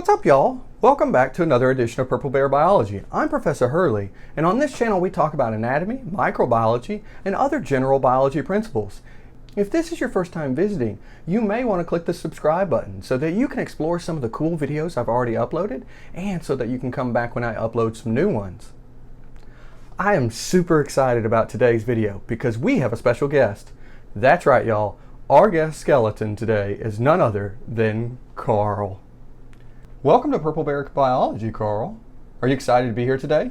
What's up, y'all? Welcome back to another edition of Purple Bear Biology. I'm Professor Hurley, and on this channel we talk about anatomy, microbiology, and other general biology principles. If this is your first time visiting, you may want to click the subscribe button so that you can explore some of the cool videos I've already uploaded, and so that you can come back when I upload some new ones. I am super excited about today's video because we have a special guest. That's right, y'all. Our guest skeleton today is none other than Carl. Welcome to Purple Bear Biology, Carl. Are you excited to be here today?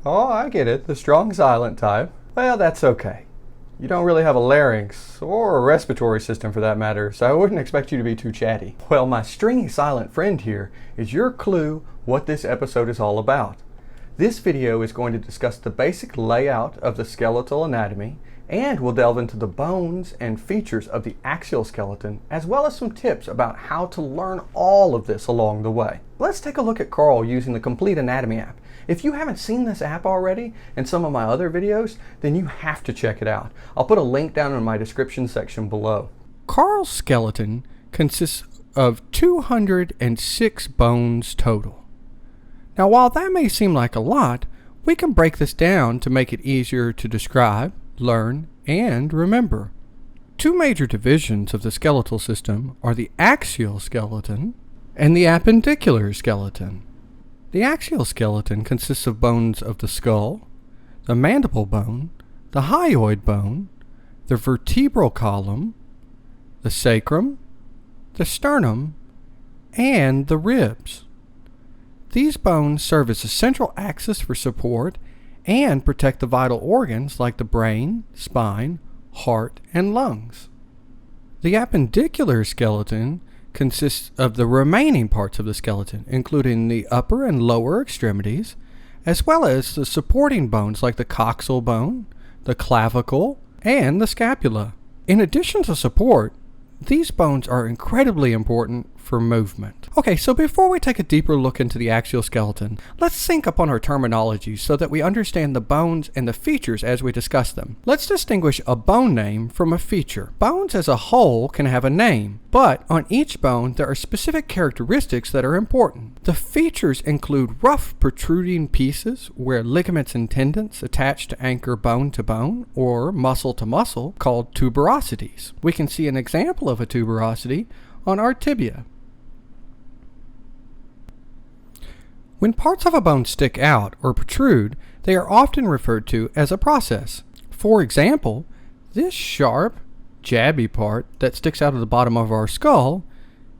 Oh, I get it. The strong silent type. Well, that's okay. You don't really have a larynx, or a respiratory system for that matter, so I wouldn't expect you to be too chatty. Well, my stringy silent friend here is your clue what this episode is all about. This video is going to discuss the basic layout of the skeletal anatomy, and we'll delve into the bones and features of the axial skeleton, as well as some tips about how to learn all of this along the way. Let's take a look at Carl using the Complete Anatomy app. If you haven't seen this app already and some of my other videos, then you have to check it out. I'll put a link down in my description section below. Carl's skeleton consists of 206 bones total. Now, while that may seem like a lot, we can break this down to make it easier to describe, learn, and remember. Two major divisions of the skeletal system are the axial skeleton and the appendicular skeleton. The axial skeleton consists of bones of the skull, the mandible bone, the hyoid bone, the vertebral column, the sacrum, the sternum, and the ribs. These bones serve as a central axis for support and protect the vital organs like the brain, spine, heart, and lungs. The appendicular skeleton consists of the remaining parts of the skeleton, including the upper and lower extremities, as well as the supporting bones like the coxal bone, the clavicle, and the scapula. In addition to support, these bones are incredibly important for movement. Okay, so before we take a deeper look into the axial skeleton, let's sync up on our terminology so that we understand the bones and the features as we discuss them. Let's distinguish a bone name from a feature. Bones as a whole can have a name, but on each bone there are specific characteristics that are important. The features include rough protruding pieces where ligaments and tendons attach to anchor bone to bone or muscle to muscle, called tuberosities. We can see an example of a tuberosity on our tibia. When parts of a bone stick out or protrude, they are often referred to as a process. For example, this sharp, jabby part that sticks out of the bottom of our skull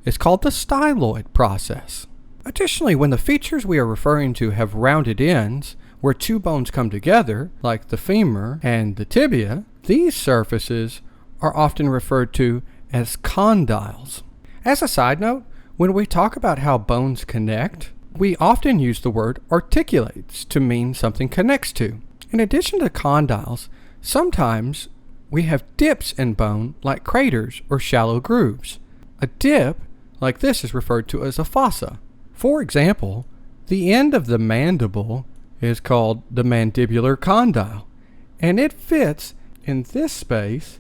is called the styloid process. Additionally, when the features we are referring to have rounded ends, where two bones come together, like the femur and the tibia, these surfaces are often referred to as condyles. As a side note, when we talk about how bones connect, we often use the word articulates to mean something connects to. In addition to condyles, sometimes we have dips in bone like craters or shallow grooves. A dip like this is referred to as a fossa. For example, the end of the mandible is called the mandibular condyle, and it fits in this space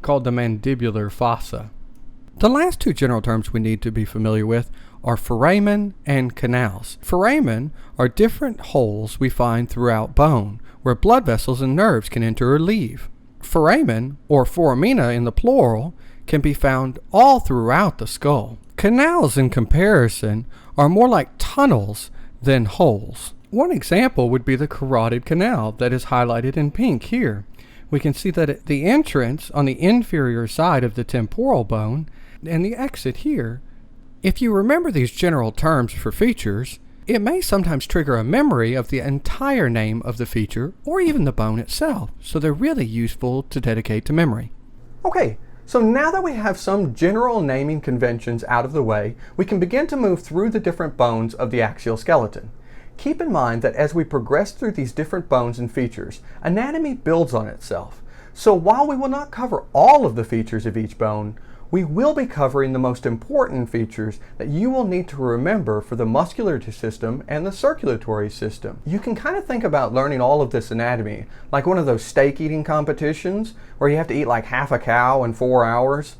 called the mandibular fossa. The last two general terms we need to be familiar with are foramen and canals. Foramen are different holes we find throughout bone where blood vessels and nerves can enter or leave. Foramen, or foramina in the plural, can be found all throughout the skull. Canals, in comparison, are more like tunnels than holes. One example would be the carotid canal that is highlighted in pink here. We can see that at the entrance on the inferior side of the temporal bone and the exit here. If you remember these general terms for features, it may sometimes trigger a memory of the entire name of the feature or even the bone itself, so they're really useful to dedicate to memory. Okay, so now that we have some general naming conventions out of the way, we can begin to move through the different bones of the axial skeleton. Keep in mind that as we progress through these different bones and features, anatomy builds on itself. So while we will not cover all of the features of each bone, we will be covering the most important features that you will need to remember for the muscular system and the circulatory system. You can kind of think about learning all of this anatomy like one of those steak eating competitions where you have to eat like half a cow in 4 hours.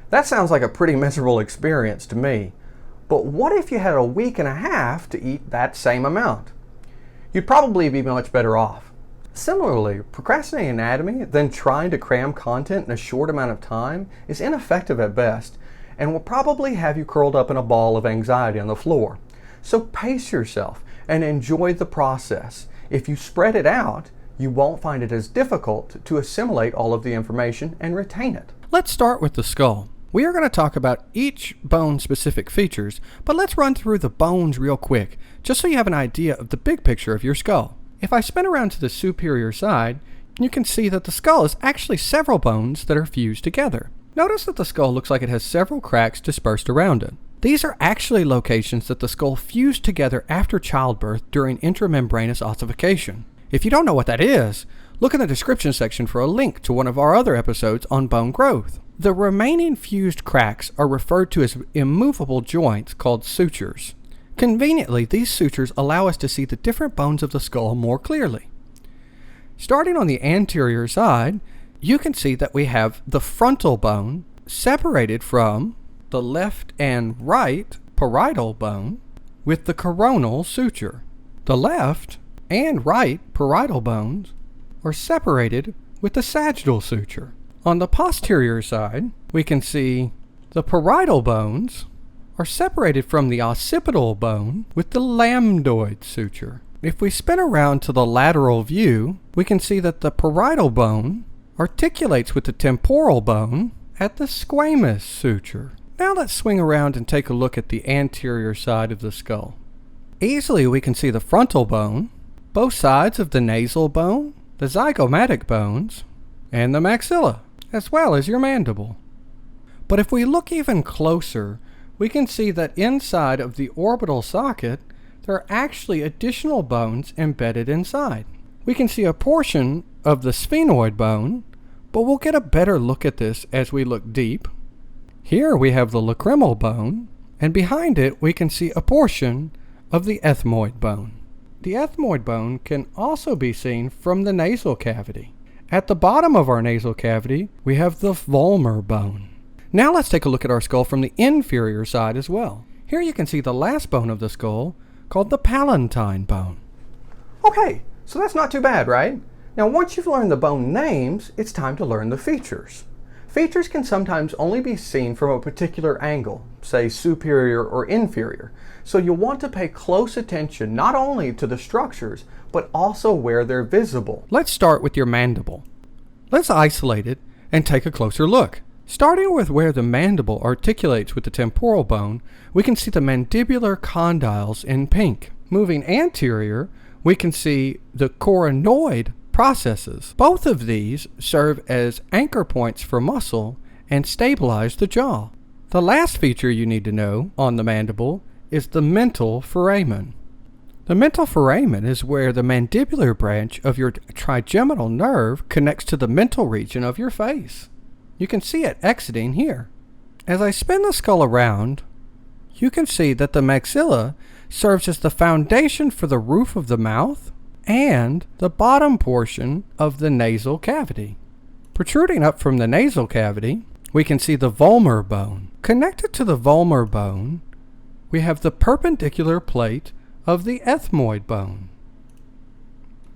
That sounds like a pretty miserable experience to me. But what if you had a week and a half to eat that same amount? You'd probably be much better off. Similarly, procrastinating anatomy, then trying to cram content in a short amount of time, is ineffective at best and will probably have you curled up in a ball of anxiety on the floor. So pace yourself and enjoy the process. If you spread it out, you won't find it as difficult to assimilate all of the information and retain it. Let's start with the skull. We are going to talk about each bone-specific features, but let's run through the bones real quick, just so you have an idea of the big picture of your skull. If I spin around to the superior side, you can see that the skull is actually several bones that are fused together. Notice that the skull looks like it has several cracks dispersed around it. These are actually locations that the skull fused together after childbirth during intramembranous ossification. If you don't know what that is, look in the description section for a link to one of our other episodes on bone growth. The remaining fused cracks are referred to as immovable joints called sutures. Conveniently, these sutures allow us to see the different bones of the skull more clearly. Starting on the anterior side, you can see that we have the frontal bone separated from the left and right parietal bone with the coronal suture. The left and right parietal bones are separated with the sagittal suture. On the posterior side, we can see the parietal bones are separated from the occipital bone with the lambdoid suture. If we spin around to the lateral view, we can see that the parietal bone articulates with the temporal bone at the squamous suture. Now let's swing around and take a look at the anterior side of the skull. Easily we can see the frontal bone, both sides of the nasal bone, the zygomatic bones, and the maxilla, as well as your mandible. But if we look even closer, we can see that inside of the orbital socket, there are actually additional bones embedded inside. We can see a portion of the sphenoid bone, but we'll get a better look at this as we look deep. Here we have the lacrimal bone, and behind it we can see a portion of the ethmoid bone. The ethmoid bone can also be seen from the nasal cavity. At the bottom of our nasal cavity, we have the volar bone. Now let's take a look at our skull from the inferior side as well. Here you can see the last bone of the skull, called the palatine bone. Okay, so that's not too bad, right? Now once you've learned the bone names, it's time to learn the features. Features can sometimes only be seen from a particular angle, say superior or inferior, so you'll want to pay close attention not only to the structures, but also where they're visible. Let's start with your mandible. Let's isolate it and take a closer look. Starting with where the mandible articulates with the temporal bone, we can see the mandibular condyles in pink. Moving anterior, we can see the coronoid processes. Both of these serve as anchor points for muscle and stabilize the jaw. The last feature you need to know on the mandible is the mental foramen. The mental foramen is where the mandibular branch of your trigeminal nerve connects to the mental region of your face. You can see it exiting here. As I spin the skull around, you can see that the maxilla serves as the foundation for the roof of the mouth and the bottom portion of the nasal cavity. Protruding up from the nasal cavity, we can see the volar bone. Connected to the volar bone, we have the perpendicular plate of the ethmoid bone.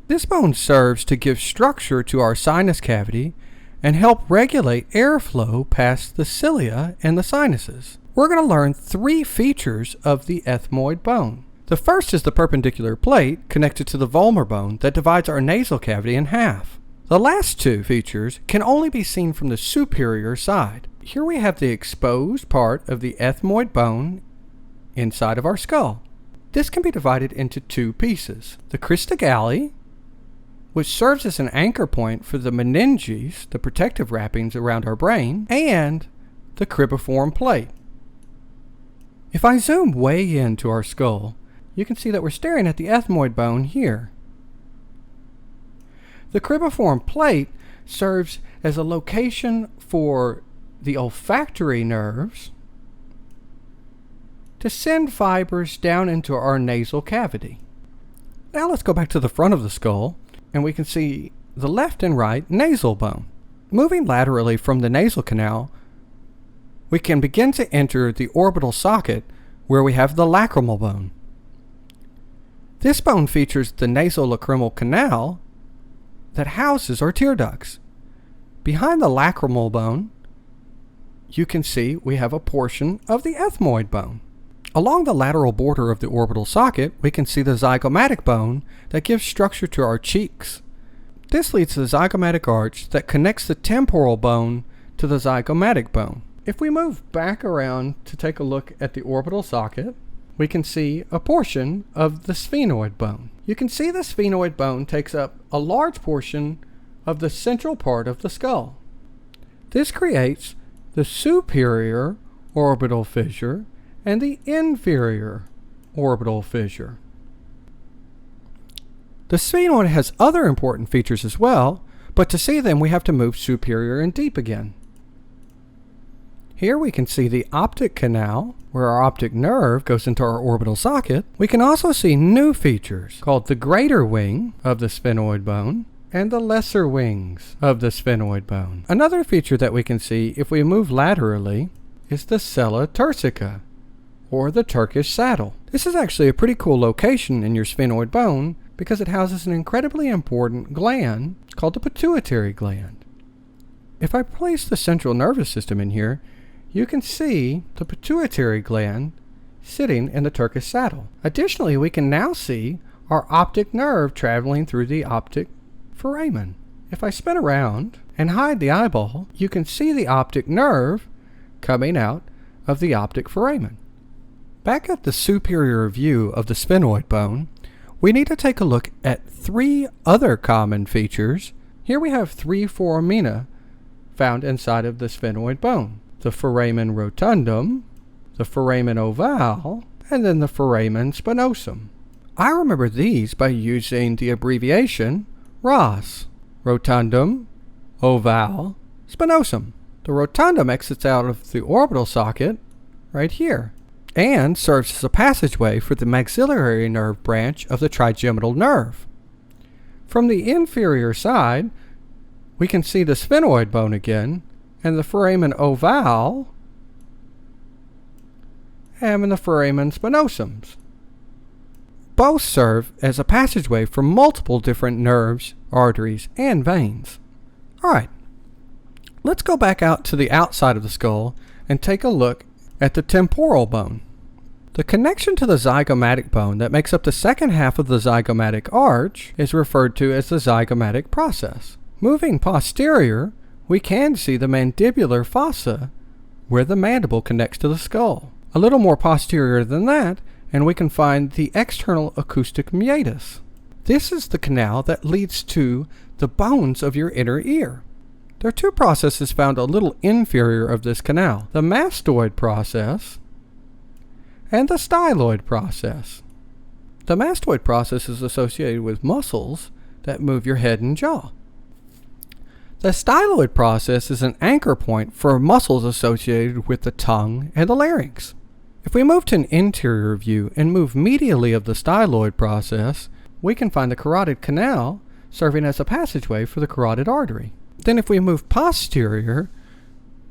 This bone serves to give structure to our sinus cavity and help regulate airflow past the cilia and the sinuses. We're going to learn 3 features of the ethmoid bone. The first is the perpendicular plate connected to the volar bone that divides our nasal cavity in half. The last 2 features can only be seen from the superior side. Here we have the exposed part of the ethmoid bone inside of our skull. This can be divided into 2 pieces. The crista galli, which serves as an anchor point for the meninges, the protective wrappings around our brain, and the cribriform plate. If I zoom way into our skull, you can see that we're staring at the ethmoid bone here. The cribriform plate serves as a location for the olfactory nerves to send fibers down into our nasal cavity. Now let's go back to the front of the skull, and we can see the left and right nasal bone. Moving laterally from the nasal canal, we can begin to enter the orbital socket where we have the lacrimal bone. This bone features the nasolacrimal canal that houses our tear ducts. Behind the lacrimal bone, you can see we have a portion of the ethmoid bone. Along the lateral border of the orbital socket, we can see the zygomatic bone that gives structure to our cheeks. This leads to the zygomatic arch that connects the temporal bone to the zygomatic bone. If we move back around to take a look at the orbital socket, we can see a portion of the sphenoid bone. You can see the sphenoid bone takes up a large portion of the central part of the skull. This creates the superior orbital fissure and the inferior orbital fissure. The sphenoid has other important features as well, but to see them we have to move superior and deep again. Here we can see the optic canal, where our optic nerve goes into our orbital socket. We can also see new features called the greater wing of the sphenoid bone and the lesser wings of the sphenoid bone. Another feature that we can see if we move laterally is the sella turcica, or the Turkish saddle. This is actually a pretty cool location in your sphenoid bone because it houses an incredibly important gland called the pituitary gland. If I place the central nervous system in here, you can see the pituitary gland sitting in the Turkish saddle. Additionally, we can now see our optic nerve traveling through the optic foramen. If I spin around and hide the eyeball, you can see the optic nerve coming out of the optic foramen. Back at the superior view of the sphenoid bone, we need to take a look at three other common features. Here we have three foramina found inside of the sphenoid bone: the foramen rotundum, the foramen ovale, and then the foramen spinosum. I remember these by using the abbreviation ROS, rotundum, ovale, spinosum. The rotundum exits out of the orbital socket right here and serves as a passageway for the maxillary nerve branch of the trigeminal nerve. From the inferior side, we can see the sphenoid bone again, and the foramen ovale, and the foramen spinosums. Both serve as a passageway for multiple different nerves, arteries, and veins. Alright, let's go back out to the outside of the skull and take a look at the temporal bone. The connection to the zygomatic bone that makes up the second half of the zygomatic arch is referred to as the zygomatic process. Moving posterior, we can see the mandibular fossa where the mandible connects to the skull. A little more posterior than that, and we can find the external acoustic meatus. This is the canal that leads to the bones of your inner ear. There are two processes found a little inferior of this canal: the mastoid process and the styloid process. The mastoid process is associated with muscles that move your head and jaw. The styloid process is an anchor point for muscles associated with the tongue and the larynx. If we move to an interior view and move medially of the styloid process, we can find the carotid canal serving as a passageway for the carotid artery. Then if we move posterior,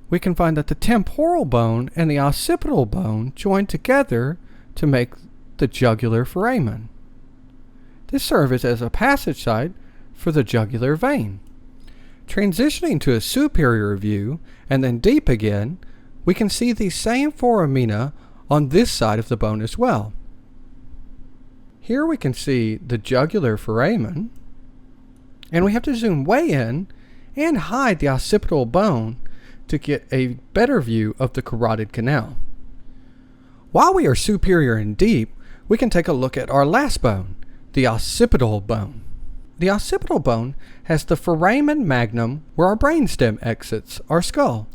we can find that the temporal bone and the occipital bone join together to make the jugular foramen. This serves as a passage site for the jugular vein. Transitioning to a superior view and then deep again, we can see these same foramina on this side of the bone as well. Here we can see the jugular foramen, and we have to zoom way in and hide the occipital bone to get a better view of the carotid canal. While we are superior and deep, we can take a look at our last bone, the occipital bone. The occipital bone has the foramen magnum where our brainstem exits our skull.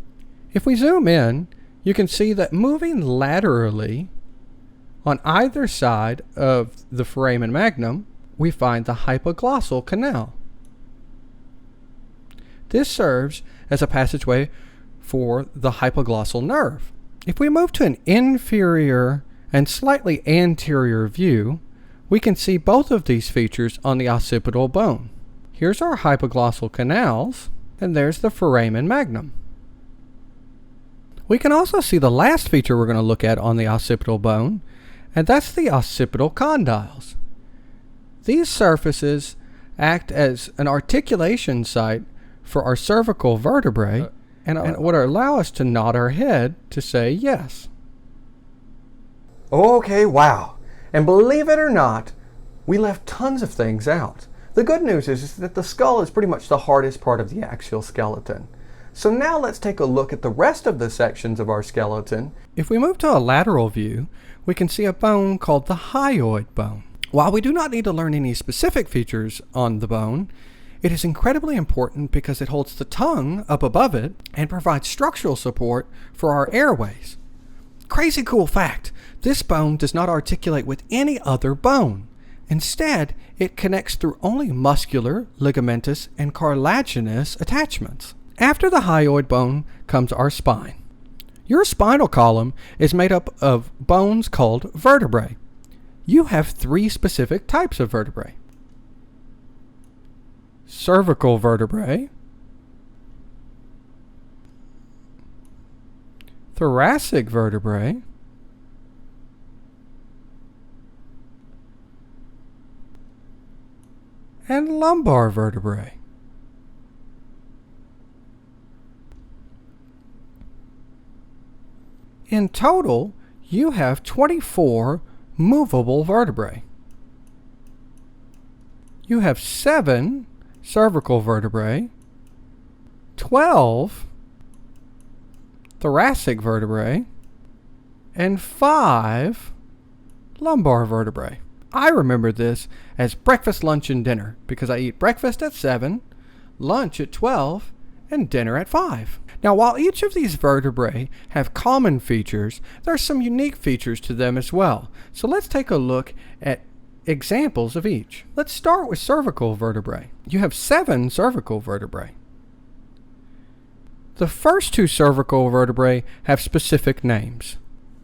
If we zoom in, you can see that moving laterally on either side of the foramen magnum, we find the hypoglossal canal. This serves as a passageway for the hypoglossal nerve. If we move to an inferior and slightly anterior view, we can see both of these features on the occipital bone. Here's our hypoglossal canals, and there's the foramen magnum. We can also see the last feature we're going to look at on the occipital bone, and that's the occipital condyles. These surfaces act as an articulation site for our cervical vertebrae and would allow us to nod our head to say yes. Okay, wow. And believe it or not, we left tons of things out. The good news is that the skull is pretty much the hardest part of the axial skeleton. So now let's take a look at the rest of the sections of our skeleton. If we move to a lateral view, we can see a bone called the hyoid bone. While we do not need to learn any specific features on the bone, it is incredibly important because it holds the tongue up above it and provides structural support for our airways. Crazy cool fact, this bone does not articulate with any other bone. Instead, it connects through only muscular, ligamentous, and cartilaginous attachments. After the hyoid bone comes our spine. Your spinal column is made up of bones called vertebrae. You have 3 specific types of vertebrae: cervical vertebrae, thoracic vertebrae, and lumbar vertebrae. In total, you have 24 movable vertebrae. You have 7 cervical vertebrae, 12 thoracic vertebrae, and 5 lumbar vertebrae. I remember this as breakfast, lunch, and dinner because I eat breakfast at 7, lunch at 12, and dinner at 5. Now, while each of these vertebrae have common features, there are some unique features to them as well. So let's take a look at examples of each. Let's start with cervical vertebrae. You have 7 cervical vertebrae. The first 2 cervical vertebrae have specific names.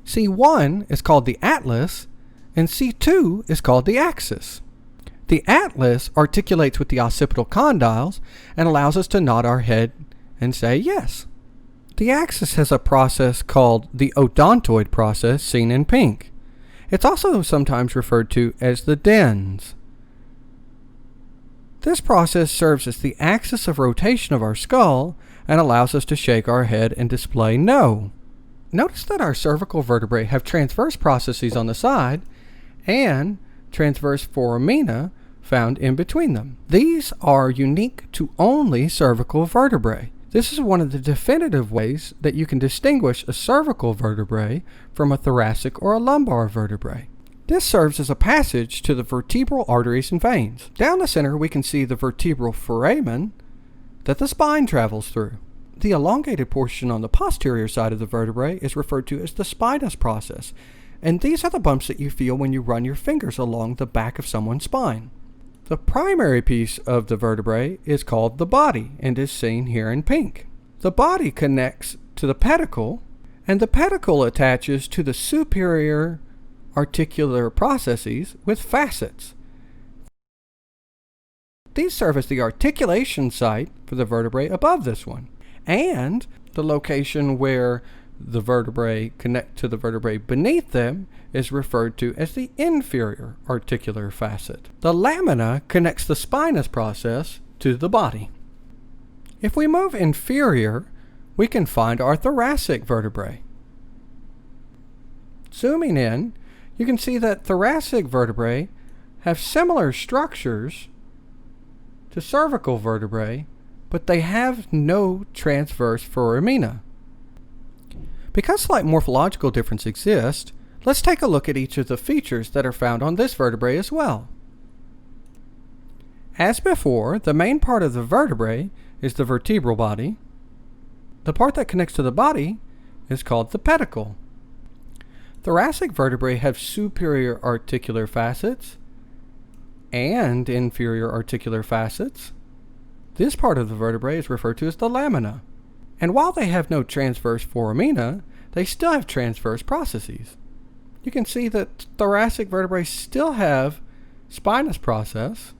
C1 is called the atlas, and C2 is called the axis. The atlas articulates with the occipital condyles and allows us to nod our head and say yes. The axis has a process called the odontoid process, seen in pink. It's also sometimes referred to as the dens. This process serves as the axis of rotation of our skull and allows us to shake our head and display no. Notice that our cervical vertebrae have transverse processes on the side and transverse foramina found in between them. These are unique to only cervical vertebrae. This is one of the definitive ways that you can distinguish a cervical vertebrae from a thoracic or a lumbar vertebrae. This serves as a passage to the vertebral arteries and veins. Down the center, we can see the vertebral foramen that the spine travels through. The elongated portion on the posterior side of the vertebrae is referred to as the spinous process, and these are the bumps that you feel when you run your fingers along the back of someone's spine. The primary piece of the vertebrae is called the body and is seen here in pink. The body connects to the pedicle, and the pedicle attaches to the superior articular processes with facets. These serve as the articulation site for the vertebrae above this one, and the location where the vertebrae connect to the vertebrae beneath them is referred to as the inferior articular facet. The lamina connects the spinous process to the body. If we move inferior, we can find our thoracic vertebrae. Zooming in, you can see that thoracic vertebrae have similar structures to cervical vertebrae, but they have no transverse foramina. Because slight morphological differences exist, let's take a look at each of the features that are found on this vertebrae as well. As before, the main part of the vertebrae is the vertebral body. The part that connects to the body is called the pedicle. Thoracic vertebrae have superior articular facets and inferior articular facets. This part of the vertebrae is referred to as the lamina. And while they have no transverse foramina, they still have transverse processes. You can see that thoracic vertebrae still have spinous process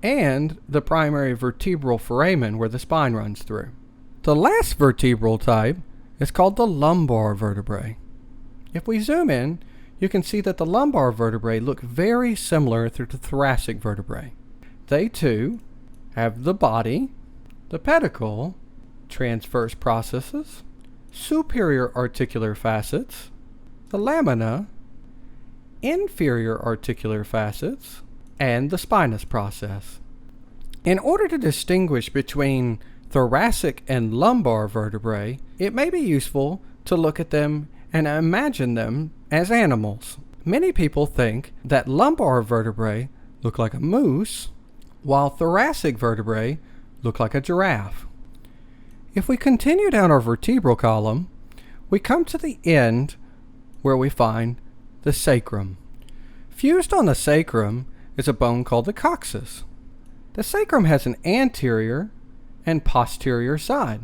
and the primary vertebral foramen where the spine runs through. The last vertebral type is called the lumbar vertebrae. If we zoom in, you can see that the lumbar vertebrae look very similar to the thoracic vertebrae. They too have the body, the pedicle, transverse processes, superior articular facets, the lamina, inferior articular facets, and the spinous process. In order to distinguish between thoracic and lumbar vertebrae, it may be useful to look at them and imagine them as animals. Many people think that lumbar vertebrae look like a moose, while thoracic vertebrae look like a giraffe. If we continue down our vertebral column, we come to the end where we find the sacrum. Fused on the sacrum is a bone called the coccyx. The sacrum has an anterior and posterior side.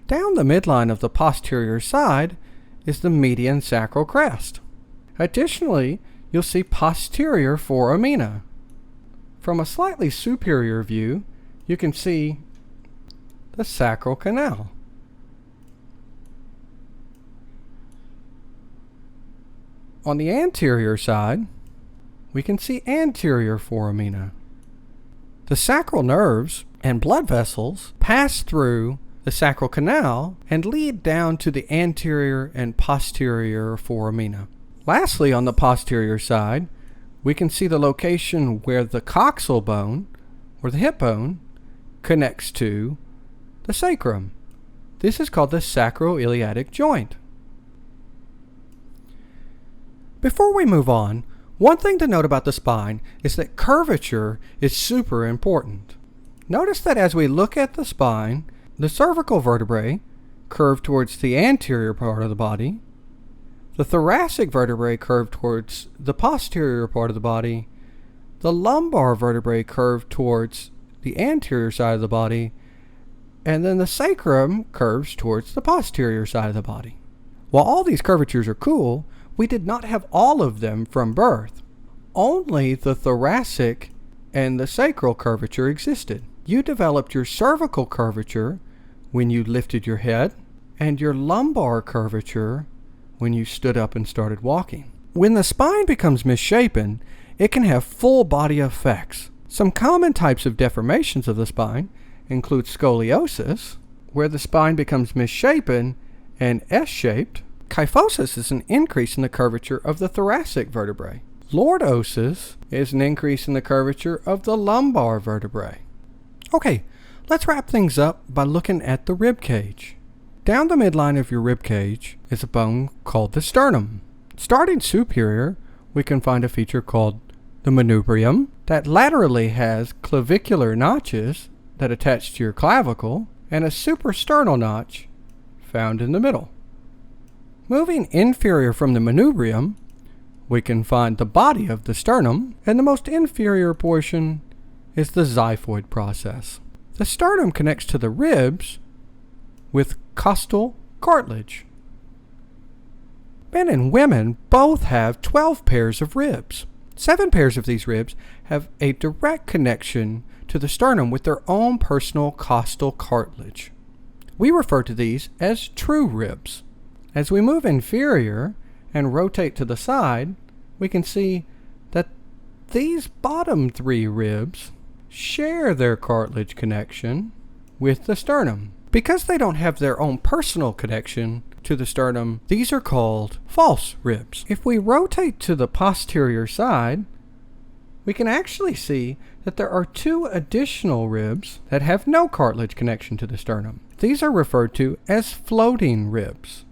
Down the midline of the posterior side is the median sacral crest. Additionally, you'll see posterior foramina. From a slightly superior view, you can see the sacral canal. On the anterior side, we can see anterior foramina. The sacral nerves and blood vessels pass through the sacral canal and lead down to the anterior and posterior foramina. Lastly, on the posterior side, we can see the location where the coxal bone, or the hip bone, connects to the sacrum. This is called the sacroiliac joint. Before we move on, one thing to note about the spine is that curvature is super important. Notice that as we look at the spine, the cervical vertebrae curve towards the anterior part of the body, the thoracic vertebrae curve towards the posterior part of the body, the lumbar vertebrae curve towards the anterior side of the body, and then the sacrum curves towards the posterior side of the body. While all these curvatures are cool, we did not have all of them from birth. Only the thoracic and the sacral curvature existed. You developed your cervical curvature when you lifted your head, and your lumbar curvature when you stood up and started walking. When the spine becomes misshapen, it can have full body effects. Some common types of deformations of the spine include scoliosis, where the spine becomes misshapen and S-shaped. Kyphosis is an increase in the curvature of the thoracic vertebrae. Lordosis is an increase in the curvature of the lumbar vertebrae. Okay, let's wrap things up by looking at the rib cage. Down the midline of your rib cage is a bone called the sternum. Starting superior, we can find a feature called the manubrium that laterally has clavicular notches that attach to your clavicle and a suprasternal notch found in the middle. Moving inferior from the manubrium, we can find the body of the sternum, and the most inferior portion is the xiphoid process. The sternum connects to the ribs with costal cartilage. Men and women both have 12 pairs of ribs. 7 pairs of these ribs have a direct connection to the sternum with their own personal costal cartilage. We refer to these as true ribs. As we move inferior and rotate to the side, we can see that these bottom 3 ribs share their cartilage connection with the sternum. Because they don't have their own personal connection to the sternum, these are called false ribs. If we rotate to the posterior side, we can actually see that there are 2 additional ribs that have no cartilage connection to the sternum. These are referred to as floating ribs.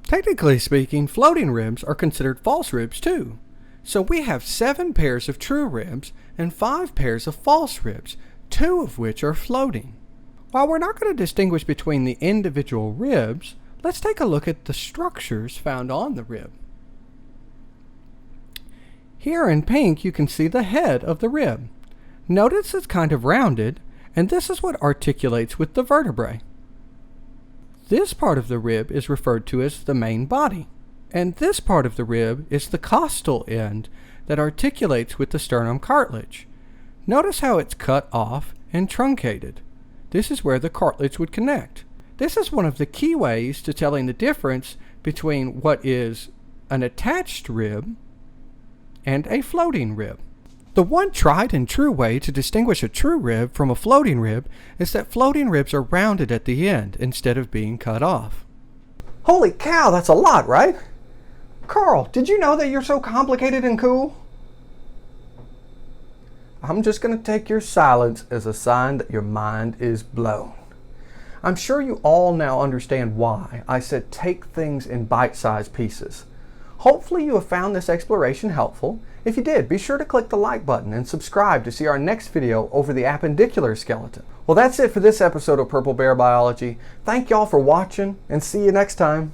Technically speaking, floating ribs are considered false ribs too. So we have 7 pairs of true ribs and 5 pairs of false ribs, 2 of which are floating. While we're not going to distinguish between the individual ribs, let's take a look at the structures found on the rib. Here in pink you can see the head of the rib. Notice it's kind of rounded, and this is what articulates with the vertebrae. This part of the rib is referred to as the main body, and this part of the rib is the costal end that articulates with the sternum cartilage. Notice how it's cut off and truncated. This is where the cartilage would connect. This is one of the key ways to telling the difference between what is an attached rib and a floating rib. The one tried and true way to distinguish a true rib from a floating rib is that floating ribs are rounded at the end instead of being cut off. Holy cow, that's a lot, right? Carl, did you know that you're so complicated and cool? I'm just going to take your silence as a sign that your mind is blown. I'm sure you all now understand why I said take things in bite-sized pieces. Hopefully you have found this exploration helpful. If you did, be sure to click the like button and subscribe to see our next video over the appendicular skeleton. Well, that's it for this episode of Purple Bear Biology. Thank y'all for watching and see you next time.